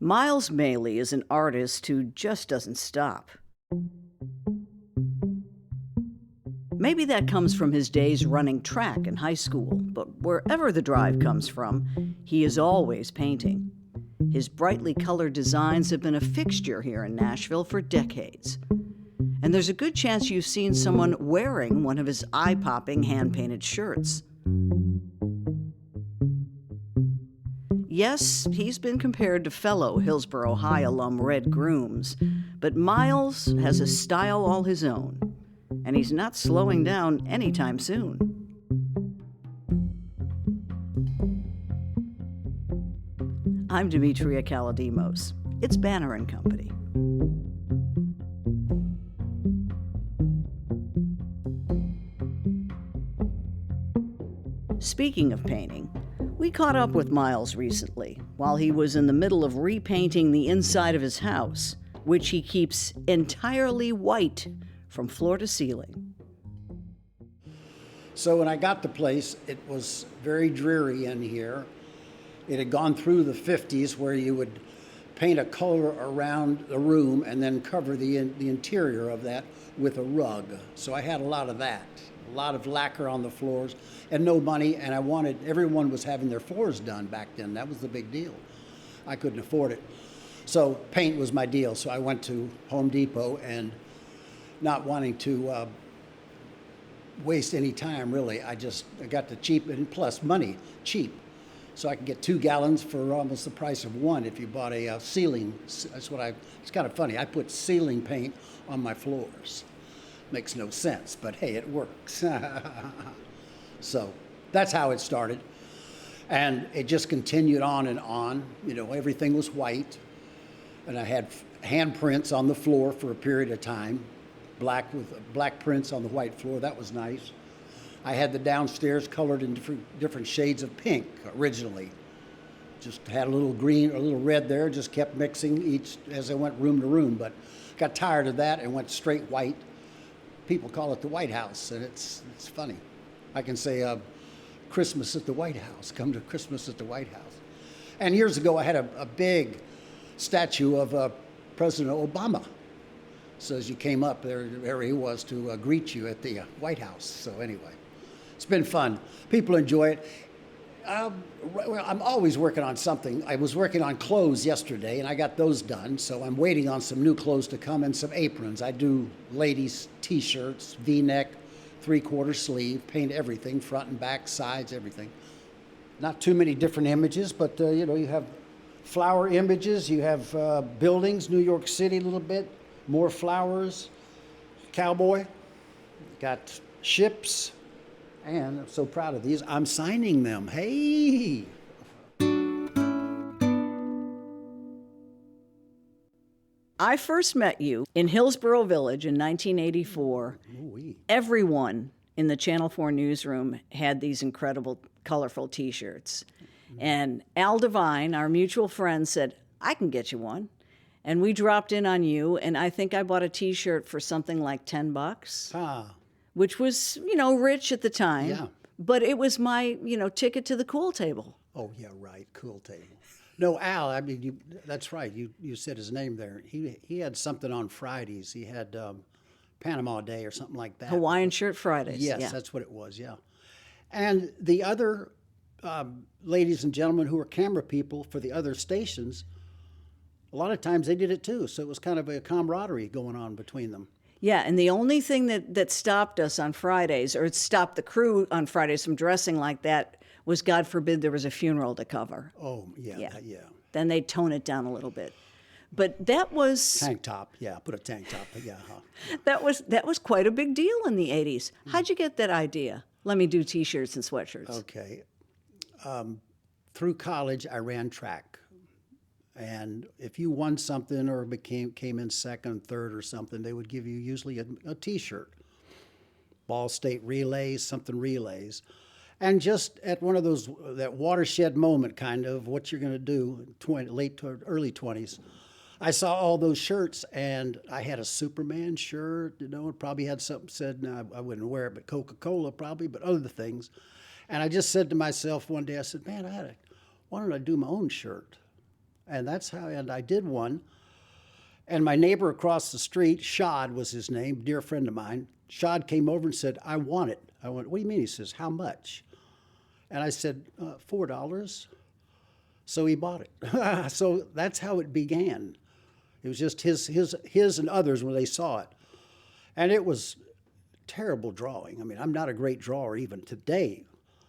Myles Maillie is an artist who just doesn't stop. Maybe that comes from his days running track in high school, but wherever the drive comes from, he is always painting. His brightly colored designs have been a fixture here in Nashville for decades. And there's a good chance you've seen someone wearing one of his eye-popping hand-painted shirts. Yes, he's been compared to fellow Hillsboro High alum Red Grooms, but Myles has a style all his own, and he's not slowing down anytime soon. I'm Demetria Kalodimos. It's Banner & Company. Speaking of painting, we caught up with Myles recently while he was in the middle of repainting the inside of his house, which he keeps entirely white from floor to ceiling. So when I got the place, it was very dreary in here. It had gone through the 50s where you would paint a color around the room and then cover the interior of that with a rug. So I had a lot of that, a lot of lacquer on the floors and no money, and everyone was having their floors done back then. That was the big deal. I couldn't afford it. So paint was my deal. So I went to Home Depot, and not wanting to waste any time really, I got the cheap, and plus money, cheap. So I can get 2 gallons for almost the price of one if you bought a ceiling. It's kind of funny. I put ceiling paint on my floors. Makes no sense, but hey, it works. So that's how it started. And it just continued on and on. You know, everything was white. And I had handprints on the floor for a period of time, black with black prints on the white floor. That was nice. I had the downstairs colored in different shades of pink originally. Just had a little green, a little red there, just kept mixing each as I went room to room, but got tired of that and went straight white. People call it the White House, and it's funny. I can say Christmas at the White House, come to Christmas at the White House. And years ago, I had a big statue of President Obama. So as you came up, there he was to greet you at the White House. So anyway, it's been fun. People enjoy it. I'm always working on something. I was working on clothes yesterday, and I got those done. So I'm waiting on some new clothes to come and some aprons. I do ladies' T-shirts, V-neck, 3/4 sleeve, paint everything, front and back, sides, everything. Not too many different images, but you have flower images, you have buildings, New York City a little bit, more flowers, cowboy, got ships, and I'm so proud of these. I'm signing them. Hey! I first met you in Hillsboro Village in 1984. Ooh-wee. Everyone in the Channel 4 newsroom had these incredible, colorful T-shirts. And Al Devine, our mutual friend, said, I can get you one. And we dropped in on you, and I think I bought a T-shirt for something like $10, which was, rich at the time. Yeah. But it was my, ticket to the cool table. Oh, yeah, right, cool table. No, Al, I mean, that's right. You said his name there. He had something on Fridays. He had Panama Day or something like that. Hawaiian Shirt Fridays. Yes, yeah. That's what it was, yeah. And the other ladies and gentlemen who were camera people for the other stations, a lot of times they did it too. So it was kind of a camaraderie going on between them. Yeah, and the only thing that stopped us on Fridays, or it stopped the crew on Fridays from dressing like that, was God forbid there was a funeral to cover. Oh, yeah. Then they'd tone it down a little bit. But that was... Tank top, yeah, put a tank top, yeah. That was quite a big deal in the 80s. How'd you get that idea? Let me do T-shirts and sweatshirts. Okay. Through college, I ran track. And if you won something or came in second, third or something, they would give you usually a T-shirt. Ball State relays, something relays. And just at one of those, that watershed moment kind of what you're going to do, late to early 20s, I saw all those shirts, and I had a Superman shirt, it probably had something said, no, I wouldn't wear it, but Coca-Cola probably, but other things. And I just said to myself one day, I said, man, why don't I do my own shirt? And and I did one. And my neighbor across the street, Shad was his name, dear friend of mine, Shad came over and said, I want it. I went, what do you mean? He says, how much? And I said, $4. So he bought it. So that's how it began. It was just his and others when they saw it. And it was terrible drawing. I mean, I'm not a great drawer even today,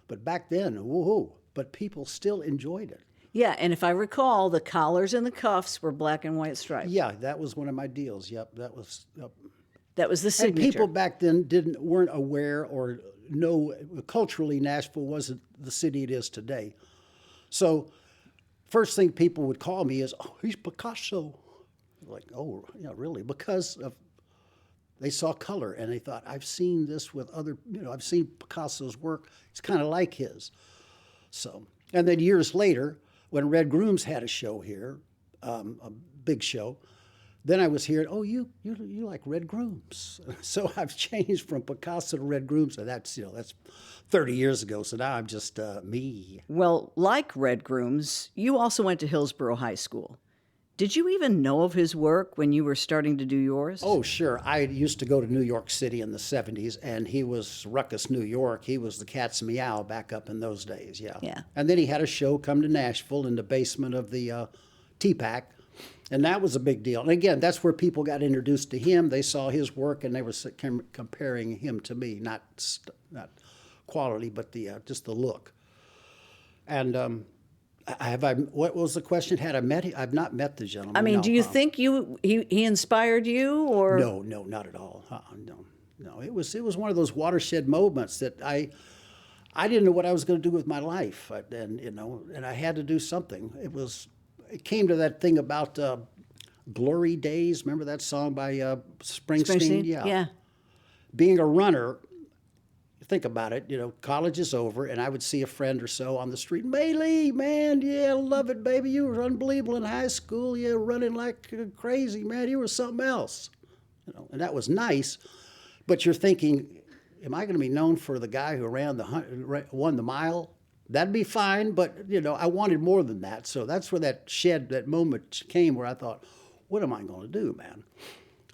but back then, woohoo. But people still enjoyed it. Yeah, and if I recall, the collars and the cuffs were black and white stripes. Yeah, that was one of my deals. Yep, that was. Yep. That was the And signature. people back then weren't aware or know culturally Nashville wasn't the city it is today. So first thing people would call me is, "Oh, he's Picasso." Like, oh, yeah, really? Because they saw color and they thought, I've seen this with other, I've seen Picasso's work. It's kind of like his. So, and then years later, when Red Grooms had a show here, a big show, then I was hearing, oh, you like Red Grooms. So I've changed from Picasso to Red Grooms, and that's 30 years ago. So now I'm just me. Well, like Red Grooms, you also went to Hillsboro High School. Did you even know of his work when you were starting to do yours? Oh, sure. I used to go to New York City in the 70s, and he was Ruckus, New York. He was the Cat's Meow back up in those days, yeah. Yeah. And then he had a show come to Nashville in the basement of the T-Pack, and that was a big deal. And again, that's where people got introduced to him. They saw his work, and they were comparing him to me, not quality, but just the look. And what was the question? Had I met him? I've not met the gentleman. I mean, no, do you think he inspired you, or No, not at all. No. It was one of those watershed moments that I didn't know what I was going to do with my life, and I had to do something. It came to that thing about glory days. Remember that song by Springsteen? Yeah. Being a runner. Think about it, college is over, and I would see a friend or so on the street. Maillie, man, yeah, love it, baby. You were unbelievable in high school. Yeah, running like crazy, man. You were something else. And that was nice. But you're thinking, am I going to be known for the guy who won the mile? That'd be fine, but I wanted more than that. So that's where that moment came where I thought, what am I going to do, man?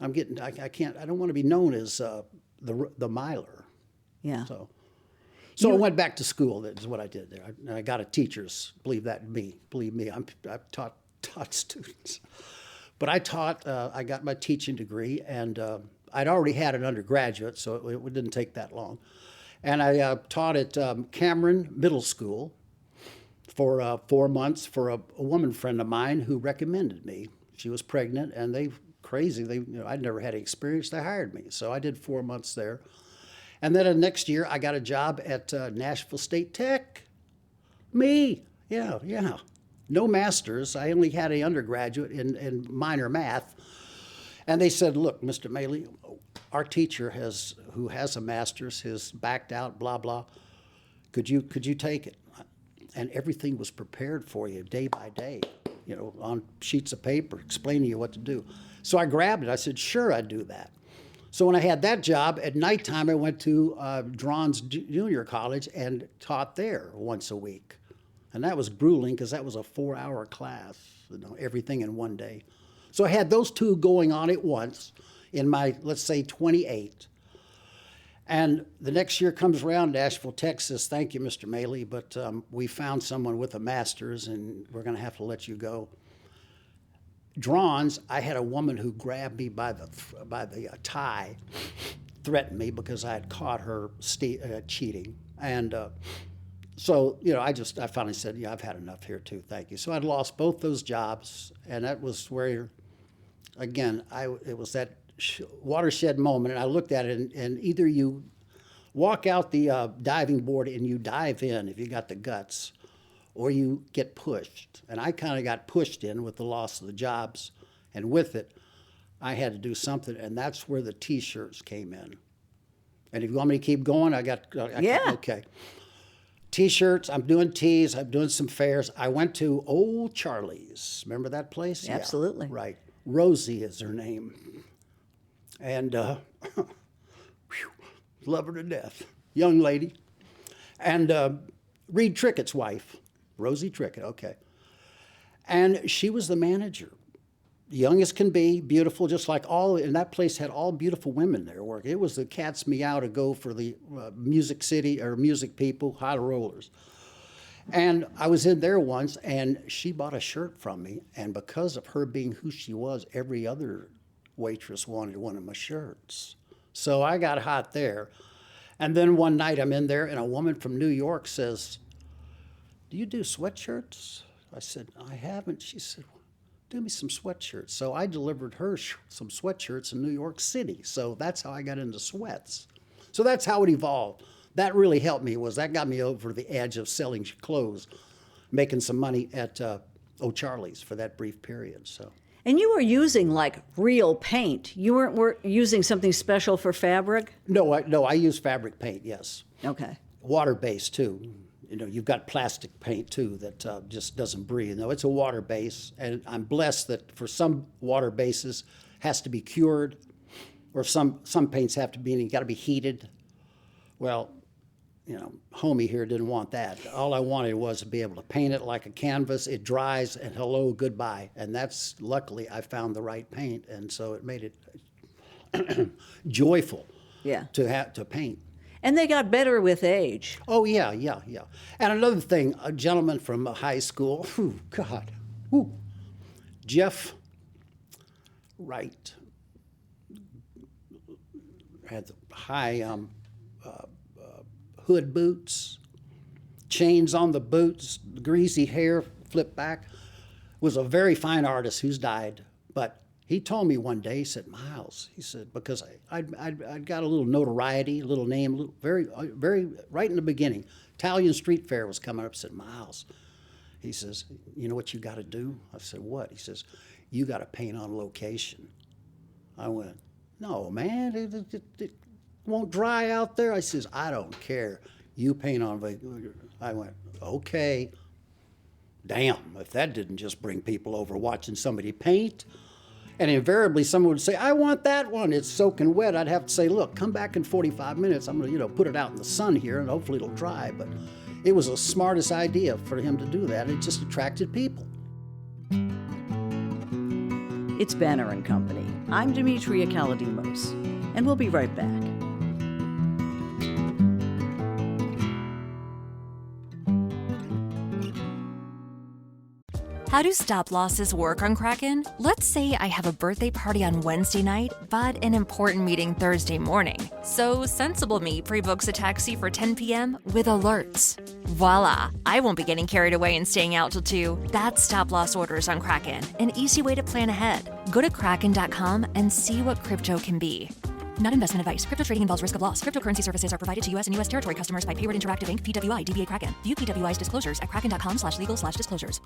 I don't want to be known as the miler. Yeah. So I went back to school. That is what I did there. I got a teacher's. Believe me. I've taught students, but I taught. I got my teaching degree, and I'd already had an undergraduate, so it didn't take that long. And I taught at Cameron Middle School for 4 months for a woman friend of mine who recommended me. She was pregnant, and I'd never had any experience. They hired me, so I did 4 months there. And then the next year, I got a job at Nashville State Tech. Me, yeah. No master's. I only had an undergraduate in minor math. And they said, look, Mr. Maillie, our teacher who has a master's has backed out, blah, blah. Could you take it? And everything was prepared for you day by day, on sheets of paper, explaining to you what to do. So I grabbed it. I said, sure, I'd do that. So when I had that job, at nighttime I went to Drawn's Junior College and taught there once a week. And that was grueling because that was a 4-hour class, everything in one day. So I had those two going on at once in my, let's say, 28. And the next year comes around, Nashville, Texas, thank you, Mr. Maillie, but we found someone with a master's and we're going to have to let you go. Drawn's, I had a woman who grabbed me by the tie, threatened me because I had caught her cheating, and so I finally said, yeah, I've had enough here too, thank you. So I'd lost both those jobs, and that was where, again, it was that watershed moment, and I looked at it, and either you walk out the diving board and you dive in if you got the guts, or you get pushed. And I kind of got pushed in with the loss of the jobs. And with it, I had to do something. And that's where the T-shirts came in. And if you want me to keep going, Yeah. Okay. T-shirts, I'm doing tees, I'm doing some fairs. I went to Old Charlie's. Remember that place? Absolutely. Yeah, right. Rosie is her name. And love her to death. Young lady. And Reed Trickett's wife. Rosie Trickett, okay. And she was the manager. Young as can be, beautiful, just like and that place had all beautiful women there working. It was the cat's meow to go for the music city or music people, high rollers. And I was in there once, and she bought a shirt from me, and because of her being who she was, every other waitress wanted one of my shirts. So I got hot there. And then one night I'm in there, and a woman from New York says, "Do you do sweatshirts?" I said, "I haven't." She said, "Do me some sweatshirts." So I delivered her some sweatshirts in New York City. So that's how I got into sweats. So that's how it evolved. That really helped me. That got me over the edge of selling clothes, making some money at O'Charlie's for that brief period. So. And you were using like real paint. You weren't using something special for fabric? No, I use fabric paint, yes. Okay. Water-based too. You've got plastic paint too that just doesn't breathe. No, it's a water base, and I'm blessed that for some water bases has to be cured, or some paints have to be, got to be heated. Well, homie here didn't want that. All I wanted was to be able to paint it like a canvas. It dries, and hello, goodbye. And that's, luckily, I found the right paint, and so it made it joyful to paint. And they got better with age. Oh, yeah. And another thing, a gentleman from high school, Jeff Wright, had the high hood boots, chains on the boots, greasy hair flipped back, was a very fine artist who's died. But he told me one day, he said, "Myles," he said, because I'd got a little notoriety, a little name, very right in the beginning. Italian Street Fair was coming up. Said, "Myles," he says, "you know what you got to do?" I said, "What?" He says, "You got to paint on location." I went, "No, man, it won't dry out there." I says, "I don't care. You paint on vacation." I went, "Okay." Damn, if that didn't just bring people over watching somebody paint. And invariably someone would say, "I want that one. It's soaking wet." I'd have to say, "Look, come back in 45 minutes. I'm going to, put it out in the sun here, and hopefully it'll dry." But it was the smartest idea for him to do that. It just attracted people. It's Banner and Company. I'm Demetria Kalodimos, and we'll be right back. How do stop losses work on Kraken? Let's say I have a birthday party on Wednesday night, but an important meeting Thursday morning. So Sensible Me pre-books a taxi for 10 p.m. with alerts. Voila! I won't be getting carried away and staying out till 2. That's stop loss orders on Kraken, an easy way to plan ahead. Go to kraken.com and see what crypto can be. Not investment advice. Crypto trading involves risk of loss. Cryptocurrency services are provided to U.S. and U.S. territory customers by Payward Interactive Inc., PWI, DBA Kraken. View PWI's disclosures at kraken.com/legal/disclosures.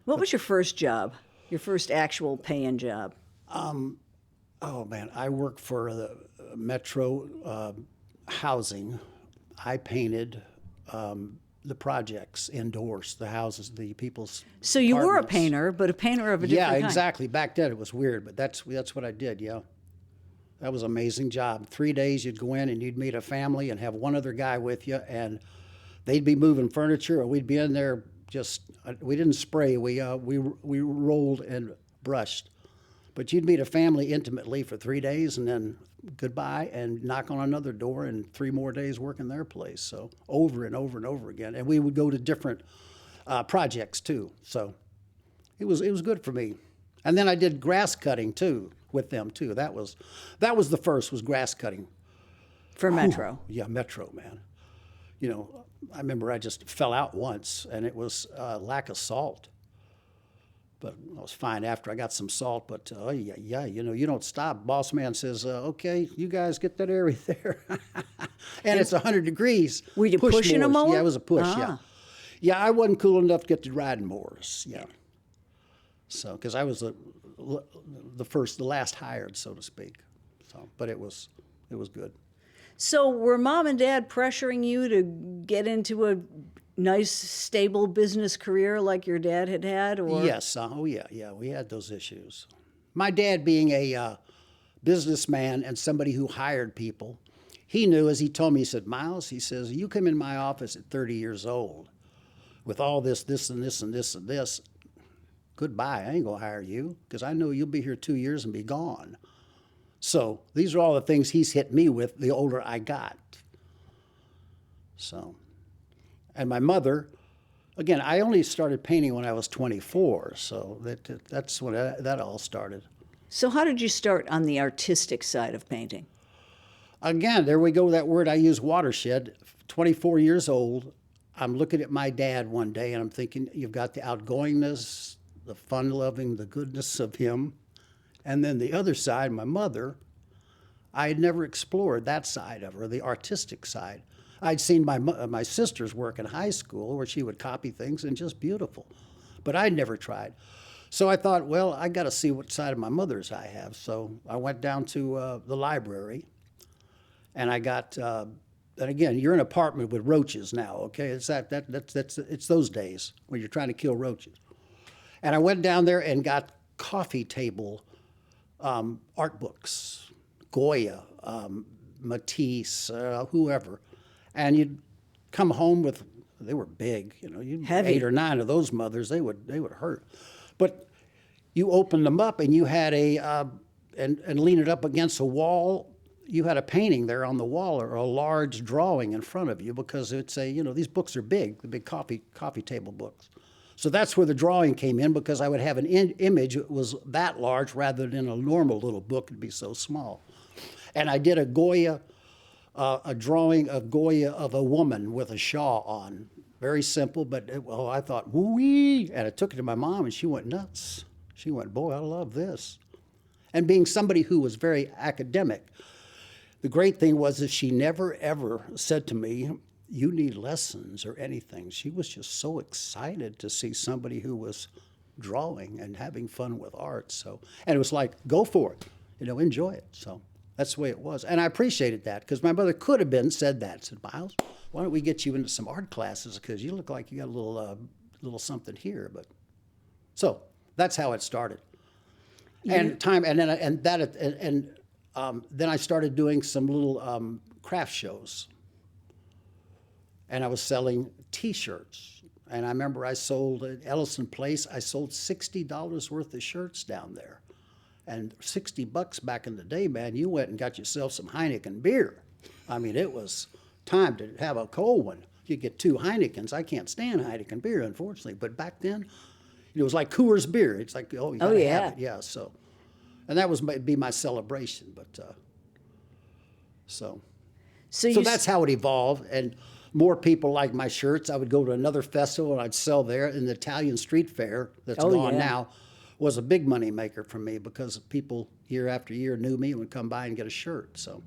What was your first job? Your first actual paying job? Oh, man, I worked for the Metro Housing. I painted the projects indoors, the houses, the people's So you were a apartments. painter, but a painter of a different kind. Yeah, exactly. Back then it was weird, but that's what I did, yeah. That was an amazing job. 3 days you'd go in and you'd meet a family and have one other guy with you, and they'd be moving furniture, or we'd be in there we didn't spray, we rolled and brushed. But you'd meet a family intimately for 3 days and then goodbye and knock on another door and 3 more days working their place. So over and over and over again. And we would go to different projects too. So it was good for me. And then I did grass cutting too with them too. That was the first, was grass cutting. For Metro. Yeah, Metro, man. I remember I just fell out once, and it was lack of salt. But I was fine after I got some salt. But you don't stop. Boss man says, "Okay, you guys get that area there," and it's 100 degrees. Were you pushing a mower? Yeah, it was a push. Yeah, I wasn't cool enough to get to riding mowers. Yeah. So, because I was the last hired, so to speak. So, but it was good. So were mom and dad pressuring you to get into a nice, stable business career like your dad had? Or? Yes. Yeah. We had those issues. My dad, being a businessman and somebody who hired people, he knew, as he told me, he said, "Myles," he says, "you come in my office at 30 years old with all this, and this, and this, and this. goodbye. I ain't going to hire you because I know you'll be here 2 years and be gone. So these are all the things he's hit me with the older I got. So, and my mother, again, I only started painting when I was 24, so that's when that all started. So how did you start on the artistic side of painting? Again, there we go, that word I use, watershed. 24 years old, I'm looking at my dad one day and I'm thinking, you've got the outgoingness, the fun-loving, the goodness of him. And then the other side, my mother, I had never explored that side of her, the artistic side. I'd seen my sister's work in high school where she would copy things and just beautiful. But I'd never tried. So I thought, well, I got to see what side of my mother's I have. So I went down to the library and I got, and again, you're in an apartment with roaches now, okay? It's it's those days when you're trying to kill roaches. And I went down there and got coffee table art books, Goya, Matisse, whoever. And you'd come home with, they were big, you know, Heavy. 8 or 9 of those mothers, they would hurt. But you opened them up and you had and lean it up against a wall, you had a painting there on the wall or a large drawing in front of you because it'd say, you know, these books are big, the big coffee table books. So that's where the drawing came in because I would have an image that was that large rather than a normal little book, it'd be so small. And I did a Goya, a drawing of Goya of a woman with a shawl on. Very simple, but I thought, woo-wee, and I took it to my mom and she went nuts. She went, boy, I love this. And being somebody who was very academic, the great thing was that she never, ever said to me, you need lessons or anything. She was just so excited to see somebody who was drawing and having fun with art. So, and it was like, go for it, you know, enjoy it. So that's the way it was. And I appreciated that because my mother could have said that. Said, Myles, why don't we get you into some art classes because you look like you got a little something here. But so that's how it started. And then I started doing some little craft shows. And I was selling T-shirts. And I remember I sold at Ellison Place, I sold $60 worth of shirts down there. And $60 back in the day, man, you went and got yourself some Heineken beer. I mean, it was time to have a cold one. You get 2 Heinekens. I can't stand Heineken beer, unfortunately. But back then, it was like Coors beer. It's like, oh, you gotta have it. Yeah, so. And that was be my celebration. But so that's how it evolved. And more people liked my shirts. I would go to another festival and I'd sell there. And the Italian Street Fair that's gone now was a big money maker for me because people year after year knew me and would come by and get a shirt. So,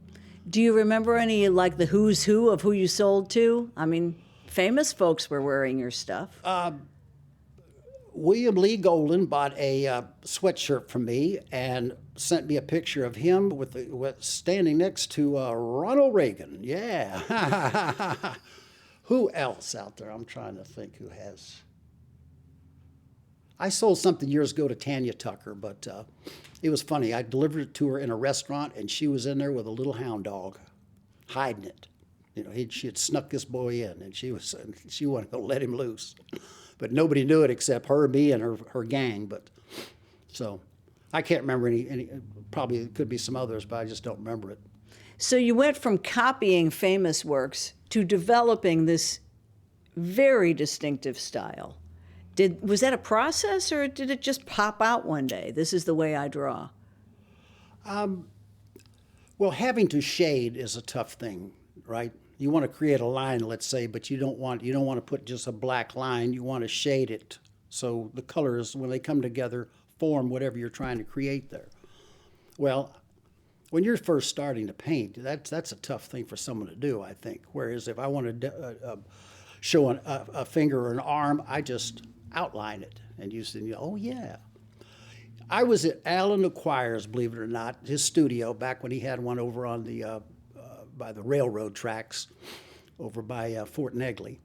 do you remember any, like, the who's who of who you sold to? I mean, famous folks were wearing your stuff. William Lee Golden bought a sweatshirt from me and sent me a picture of him with standing next to Ronald Reagan. Yeah. Who else out there? I'm trying to think who has. I sold something years ago to Tanya Tucker, but it was funny. I delivered it to her in a restaurant, and she was in there with a little hound dog, hiding it. You know, she had snuck this boy in, and she wanted to let him loose. But nobody knew it except her, me, and her gang. But so I can't remember any. Probably it could be some others, but I just don't remember it. So you went from copying famous works to developing this very distinctive style. Was that a process, or did it just pop out one day? This is the way I draw. Well, having to shade is a tough thing, right? You want to create a line, let's say, but you don't want to put just a black line. You want to shade it so the colors, when they come together, form whatever you're trying to create there. Well, when you're first starting to paint, that's a tough thing for someone to do, I think. Whereas if I want to show a finger or an arm, I just outline it and you say, oh yeah. I was at Alan Acquires, believe it or not, his studio back when he had one over on the by the railroad tracks over by Fort Negley.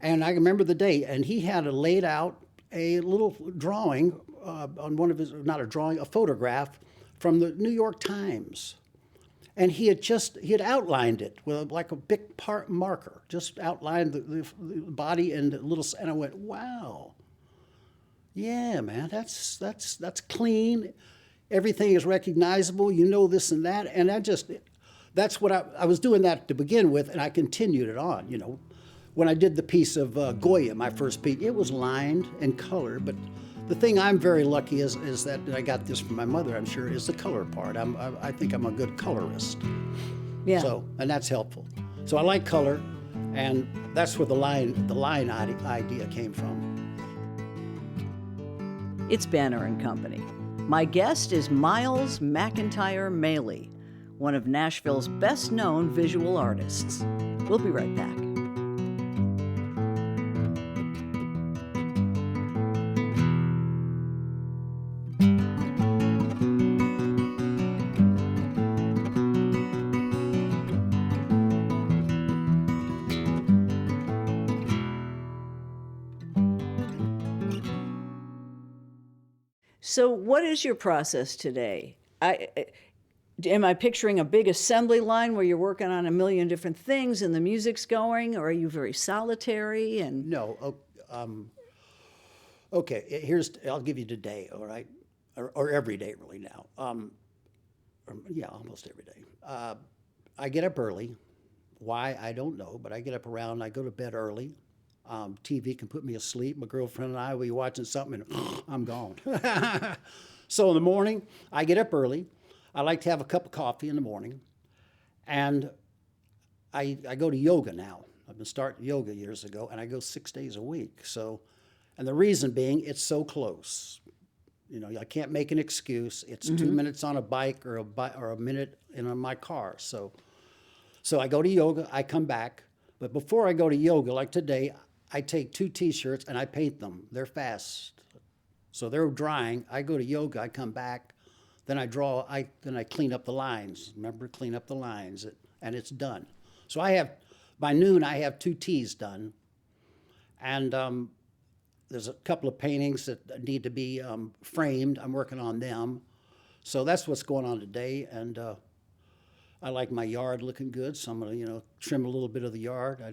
And I remember the day, and he had laid out a little drawing on one of his, not a drawing, a photograph from the New York Times. And he had outlined it with like a big marker, just outlined the body and the little, and I went, wow. Yeah, man, that's clean. Everything is recognizable. You know this and that, and that's what I was doing that to begin with, and I continued it on. You know, when I did the piece of Goya, my first piece, it was lined and colored. But the thing I'm very lucky is that I got this from my mother. I'm sure is the color part. I think I'm a good colorist. Yeah. So, and that's helpful. So I like color, and that's where the line idea came from. It's Banner and Company. My guest is Myles Maillie, one of Nashville's best-known visual artists. We'll be right back. So what is your process today? Am I picturing a big assembly line where you're working on a million different things and the music's going, or are you very solitary? And No, okay. I'll give you today, all right, or every day really now. Yeah, almost every day. I get up early. Why I don't know, but I get up around. I go to bed early. TV can put me asleep. My girlfriend and I will be watching something, and I'm gone. So in the morning, I get up early. I like to have a cup of coffee in the morning, and I go to yoga now. I've been starting yoga years ago, and I go 6 days a week. So, and the reason being, it's so close. You know, I can't make an excuse. It's 2 minutes on a bike or a minute in my car. So I go to yoga. I come back, but before I go to yoga, like today, I take 2 T-shirts and I paint them. They're fast, so they're drying. I go to yoga. I come back. Then I draw, then I clean up the lines. Remember, clean up the lines, and it's done. So by noon, I have 2 tees done. And there's a couple of paintings that need to be framed. I'm working on them. So that's what's going on today. And I like my yard looking good, so I'm gonna, trim a little bit of the yard. I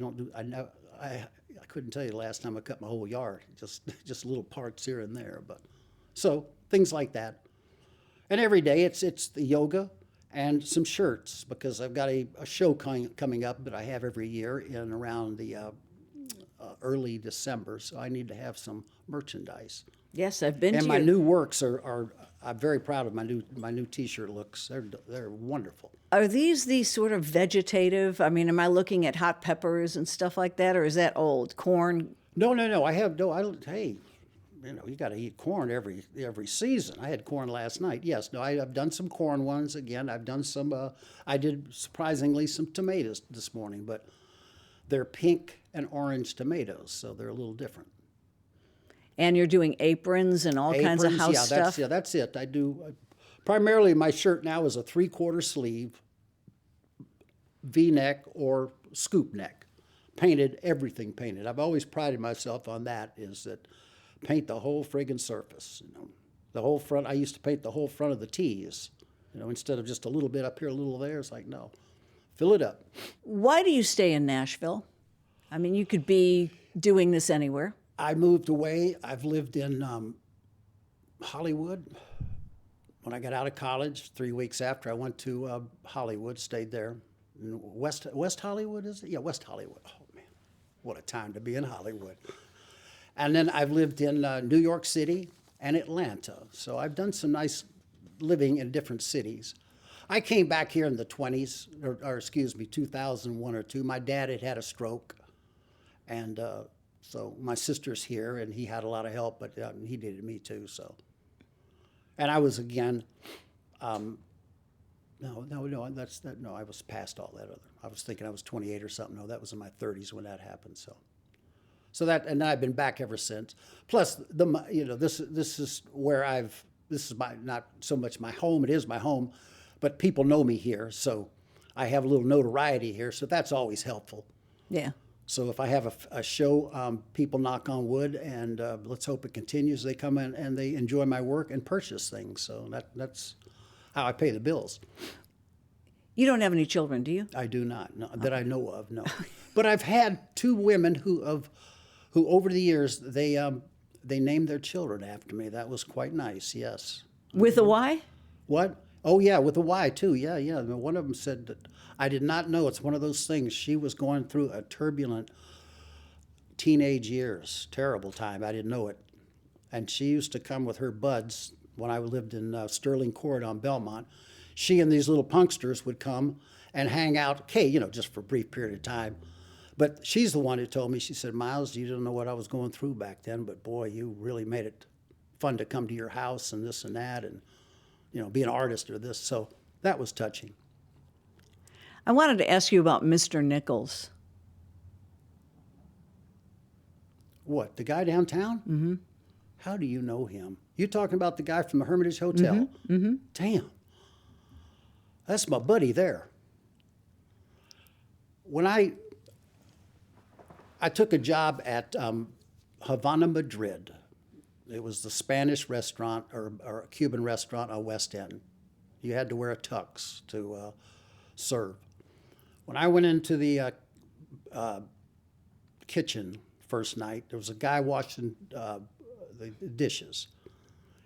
couldn't tell you the last time I cut my whole yard, just little parts here and there. But so things like that. And every day it's the yoga and some shirts, because I've got a show coming up that I have every year in around the early December, so I need to have some merchandise. yes, I've been And to my your- new works are I'm very proud of my new T-shirt looks. They're wonderful. Are these sort of vegetative? I mean, am I looking at hot peppers and stuff like that, or is that old corn? No. Hey, you got to eat corn every season. I had corn last night. Yes, no, I've done some corn ones again. I've done some. I did surprisingly some tomatoes this morning, but they're pink and orange tomatoes, so they're a little different. And you're doing aprons and all kinds of house stuff? That's it. I do. Primarily, my shirt now is a 3/4 sleeve, V-neck or scoop neck, painted, everything painted. I've always prided myself on that, is that paint the whole friggin' surface. The whole front. I used to paint the whole front of the tees, instead of just a little bit up here, a little there. It's like, no, fill it up. Why do you stay in Nashville? I mean, you could be doing this anywhere. I moved away. I've lived in Hollywood. When I got out of college, 3 weeks after, I went to Hollywood, stayed there. West Hollywood, is it? Yeah, West Hollywood. Oh, man, what a time to be in Hollywood. And then I've lived in New York City and Atlanta. So I've done some nice living in different cities. I came back here in the 20s, or 2001 or 2. My dad had a stroke, and so my sister's here, and he had a lot of help, but he needed me too. So, and I was again, no, that's that. No, I was past all that other. I was thinking I was 28 or something. No, that was in my 30s when that happened. So that, and I've been back ever since. Plus, this is where this is not so much my home. It is my home, but people know me here, so I have a little notoriety here. So that's always helpful. Yeah. So if I have a show, people knock on wood, and let's hope it continues. They come in and they enjoy my work and purchase things. So that's how I pay the bills. You don't have any children, do you? I do not, no, that I know of, no. But I've had 2 women who over the years, They named their children after me. That was quite nice, yes. With a Y? What? Oh, yeah, with a Y, too. Yeah, yeah. One of them said that I did not know. It's one of those things. She was going through a turbulent teenage years, terrible time. I didn't know it. And she used to come with her buds when I lived in Sterling Court on Belmont. She and these little punksters would come and hang out, okay, just for a brief period of time. But she's the one who told me, she said, Myles, you didn't know what I was going through back then, but boy, you really made it fun to come to your house and this and that and, be an artist or this. So that was touching. I wanted to ask you about Mr. Nichols. What, the guy downtown? Mm-hmm. How do you know him? You talking about the guy from the Hermitage Hotel? Mm-hmm. Mm-hmm. Damn. That's my buddy there. When I took a job at Havana, Madrid. It was the Spanish restaurant or a Cuban restaurant on West End. You had to wear a tux to serve. When I went into the kitchen first night, there was a guy washing the dishes.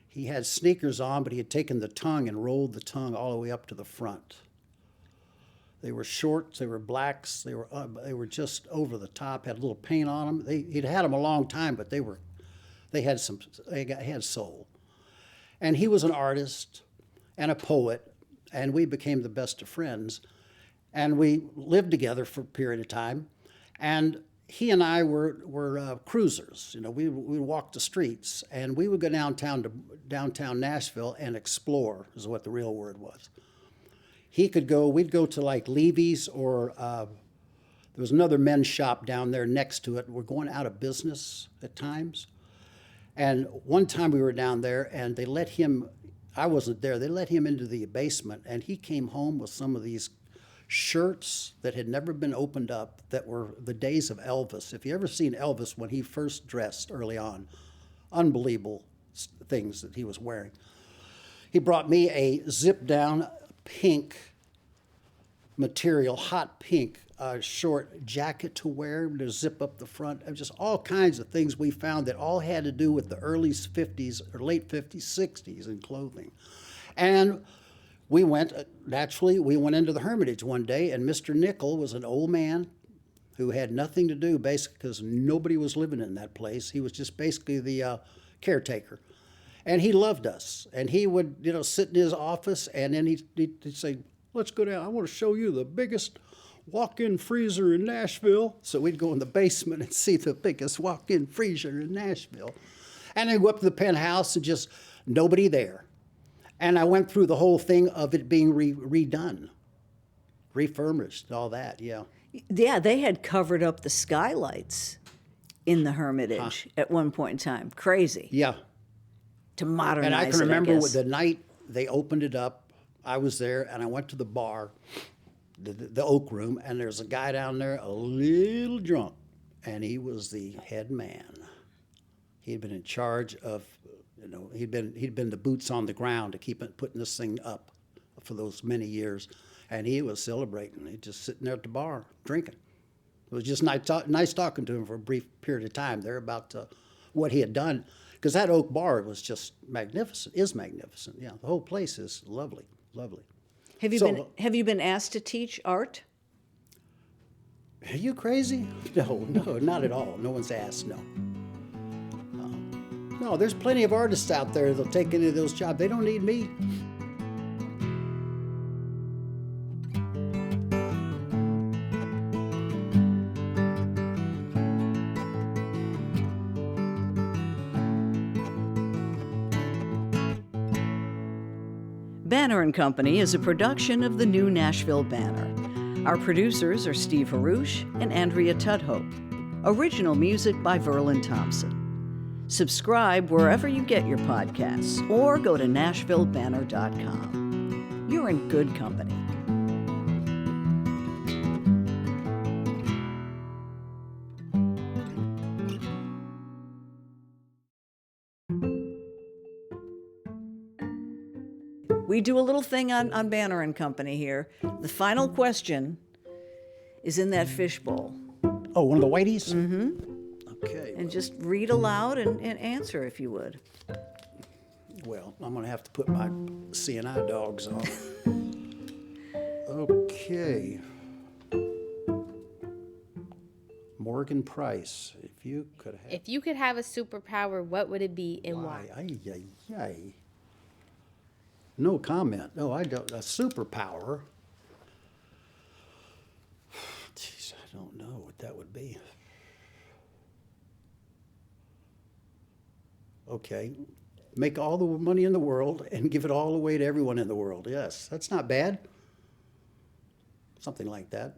He had sneakers on, but he had taken the tongue and rolled the tongue all the way up to the front. They were shorts, they were blacks, they were just over the top, had a little paint on them. He'd had them a long time, but they had soul. And he was an artist and a poet, and we became the best of friends. And we lived together for a period of time. And he and I were cruisers. We would walk the streets, and we would go downtown Nashville and explore, is what the real word was. We'd go to like Levy's or there was another men's shop down there next to it. We're going out of business at times. And one time we were down there and they let him, I wasn't there, they let him into the basement and he came home with some of these shirts that had never been opened up that were the days of Elvis. If you ever seen Elvis when he first dressed early on, unbelievable things that he was wearing. He brought me a zip down pink material, hot pink short jacket to wear to zip up the front. Just all kinds of things we found that all had to do with the early 50s or late 50s, 60s in clothing. And we went into the Hermitage one day, and Mr. Nickel was an old man who had nothing to do, basically, because nobody was living in that place. He was just basically the caretaker. And he loved us. And he would, sit in his office, and then he'd say, let's go down. I want to show you the biggest walk-in freezer in Nashville. So we'd go in the basement and see the biggest walk-in freezer in Nashville. And then go up to the penthouse and just nobody there. And I went through the whole thing of it being redone, refurbished, all that, yeah. Yeah, they had covered up the skylights in the Hermitage at one point in time. Crazy. Yeah. To modernize it, and I can remember guess. the night they opened it up, I was there, and I went to the bar, the Oak Room, and there's a guy down there, a little drunk, and he was the head man. He'd been in charge of, he'd been the boots on the ground to keep putting this thing up for those many years, and he was celebrating. He just sitting there at the bar drinking. It was just nice talking to him for a brief period of time there about what he had done, because that oak bar was just magnificent. Yeah, the whole place is lovely, lovely. Have you been asked to teach art? Are you crazy? No, not at all. No one's asked, no. No, there's plenty of artists out there that'll take any of those jobs. They don't need me. Banner & Company is a production of the New Nashville Banner. Our producers are Steve Haruch and Andrea Tudhope. Original music by Verlin Thompson. Subscribe wherever you get your podcasts or go to NashvilleBanner.com. You're in good company. We do a little thing on Banner & Company here. The final question is in that fishbowl. Oh, one of the whiteys? Mm-hmm. Okay. And just read aloud and answer if you would. Well, I'm going to have to put my CNI dogs on. Okay. Morgan Price, if you could have... If you could have a superpower, what would it be and why? Ay. No comment. No, I don't. A superpower. Jeez, I don't know what that would be. Okay. Make all the money in the world and give it all away to everyone in the world. Yes, that's not bad. Something like that.